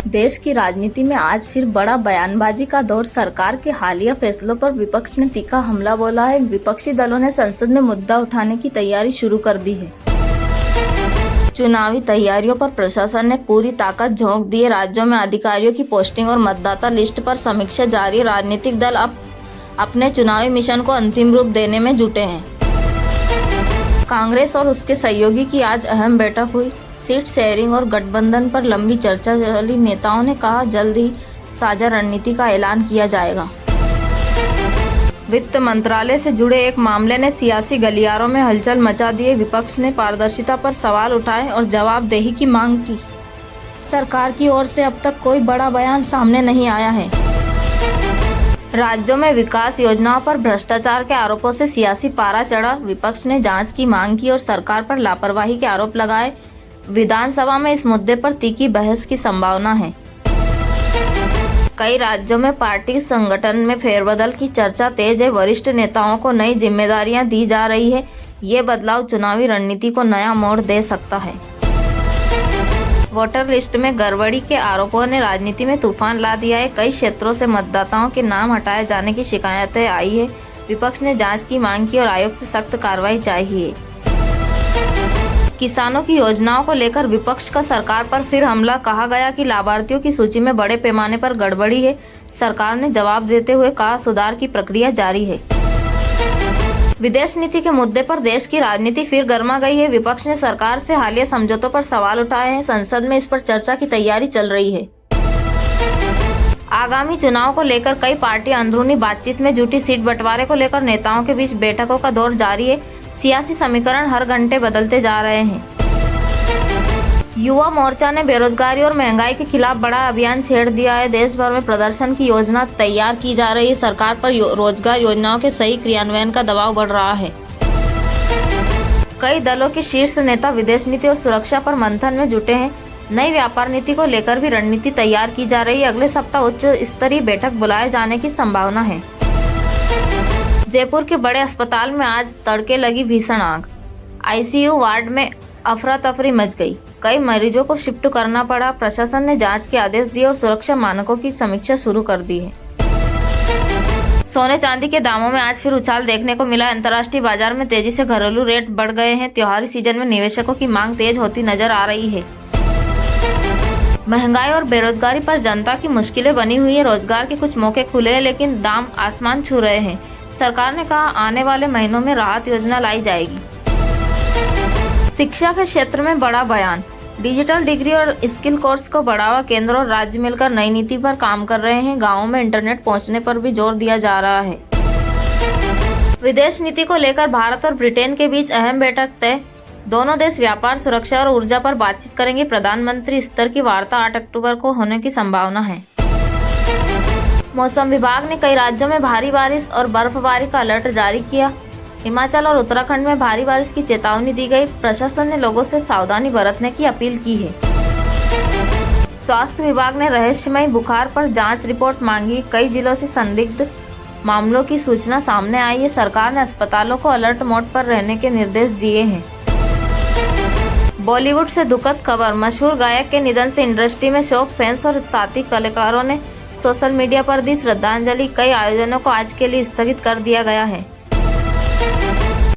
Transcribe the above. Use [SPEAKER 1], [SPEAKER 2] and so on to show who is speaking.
[SPEAKER 1] देश की राजनीति में आज फिर बड़ा बयानबाजी का दौर। सरकार के हालिया फैसलों पर विपक्ष ने तीखा हमला बोला है। विपक्षी दलों ने संसद में मुद्दा उठाने की तैयारी शुरू कर दी है। चुनावी तैयारियों पर प्रशासन ने पूरी ताकत झोंक दी है। राज्यों में अधिकारियों की पोस्टिंग और मतदाता लिस्ट पर समीक्षा जारी। राजनीतिक दल अब अपने चुनावी मिशन को अंतिम रूप देने में जुटे हैं। कांग्रेस और उसके सहयोगी की आज अहम बैठक हुई। सीट शेयरिंग और गठबंधन पर लंबी चर्चा चली। नेताओं ने कहा जल्द ही साझा रणनीति का ऐलान किया जाएगा। वित्त मंत्रालय से जुड़े एक मामले ने सियासी गलियारों में हलचल मचा दी है। विपक्ष ने पारदर्शिता पर सवाल उठाए और जवाबदेही की मांग की। सरकार की ओर से अब तक कोई बड़ा बयान सामने नहीं आया है। राज्यों में विकास योजनाओं पर भ्रष्टाचार के आरोपों से सियासी पारा चढ़ा। विपक्ष ने जांच की मांग की और सरकार पर लापरवाही के आरोप लगाए। विधानसभा में इस मुद्दे पर तीखी बहस की संभावना है। कई राज्यों में पार्टी संगठन में फेरबदल की चर्चा तेज है। वरिष्ठ नेताओं को नई जिम्मेदारियां दी जा रही है। ये बदलाव चुनावी रणनीति को नया मोड़ दे सकता है। वोटर लिस्ट में गड़बड़ी के आरोपों ने राजनीति में तूफान ला दिया है। कई क्षेत्रों से मतदाताओं के नाम हटाए जाने की शिकायतें आई है। विपक्ष ने जांच की मांग की और आयोग से सख्त कार्रवाई चाहिए। किसानों की योजनाओं को लेकर विपक्ष का सरकार पर फिर हमला। कहा गया कि लाभार्थियों की सूची में बड़े पैमाने पर गड़बड़ी है। सरकार ने जवाब देते हुए कहा सुधार की प्रक्रिया जारी है। विदेश नीति के मुद्दे पर देश की राजनीति फिर गर्मा गई है। विपक्ष ने सरकार से हालिया समझौतों पर सवाल उठाए हैं। संसद में इस पर चर्चा की तैयारी चल रही है। आगामी चुनाव को लेकर कई पार्टियां अंदरूनी बातचीत में जुटी। सीट बंटवारे को लेकर नेताओं के बीच बैठकों का दौर जारी है। सियासी समीकरण हर घंटे बदलते जा रहे हैं। युवा मोर्चा ने बेरोजगारी और महंगाई के खिलाफ बड़ा अभियान छेड़ दिया है। देश भर में प्रदर्शन की योजना तैयार की जा रही है। सरकार पर रोजगार योजनाओं के सही क्रियान्वयन का दबाव बढ़ रहा है। कई दलों के शीर्ष नेता विदेश नीति और सुरक्षा पर मंथन में जुटे हैं। नई व्यापार नीति को लेकर भी रणनीति तैयार की जा रही है। अगले सप्ताह उच्च स्तरीय बैठक बुलाए जाने की संभावना है। जयपुर के बड़े अस्पताल में आज तड़के लगी भीषण आग। आईसीयू वार्ड में अफरा तफरी मच गई। कई मरीजों को शिफ्ट करना पड़ा। प्रशासन ने जांच के आदेश दिए और सुरक्षा मानकों की समीक्षा शुरू कर दी है। सोने चांदी के दामों में आज फिर उछाल देखने को मिला। अंतर्राष्ट्रीय बाजार में तेजी से घरेलू रेट बढ़ गए हैं। त्योहारी सीजन में निवेशकों की मांग तेज होती नजर आ रही है। महंगाई और बेरोजगारी पर जनता की मुश्किलें बनी हुई है। रोजगार के कुछ मौके खुले हैं लेकिन दाम आसमान छू रहे हैं। सरकार ने कहा आने वाले महीनों में राहत योजना लाई जाएगी। शिक्षा के क्षेत्र में बड़ा बयान। डिजिटल डिग्री और स्किल कोर्स को बढ़ावा। केंद्र और राज्य मिलकर नई नीति पर काम कर रहे हैं। गांवों में इंटरनेट पहुंचने पर भी जोर दिया जा रहा है। विदेश नीति को लेकर भारत और ब्रिटेन के बीच अहम बैठक तय। दोनों देश व्यापार, सुरक्षा और ऊर्जा पर बातचीत करेंगे। प्रधानमंत्री स्तर की वार्ता 8 अक्टूबर को होने की संभावना है। मौसम विभाग ने कई राज्यों में भारी बारिश और बर्फबारी का अलर्ट जारी किया। हिमाचल और उत्तराखंड में भारी बारिश की चेतावनी दी गई। प्रशासन ने लोगों से सावधानी बरतने की अपील की है। स्वास्थ्य विभाग ने रहस्यमयी बुखार पर जांच रिपोर्ट मांगी। कई जिलों से संदिग्ध मामलों की सूचना सामने आई है। सरकार ने अस्पतालों को अलर्ट मोड पर रहने के निर्देश दिए हैं। बॉलीवुड से दुखद खबर। मशहूर गायक के निधन से इंडस्ट्री में शोक। फैंस और साथी कलाकारों ने सोशल मीडिया पर दी श्रद्धांजलि। कई आयोजनों को आज के लिए स्थगित कर दिया गया है।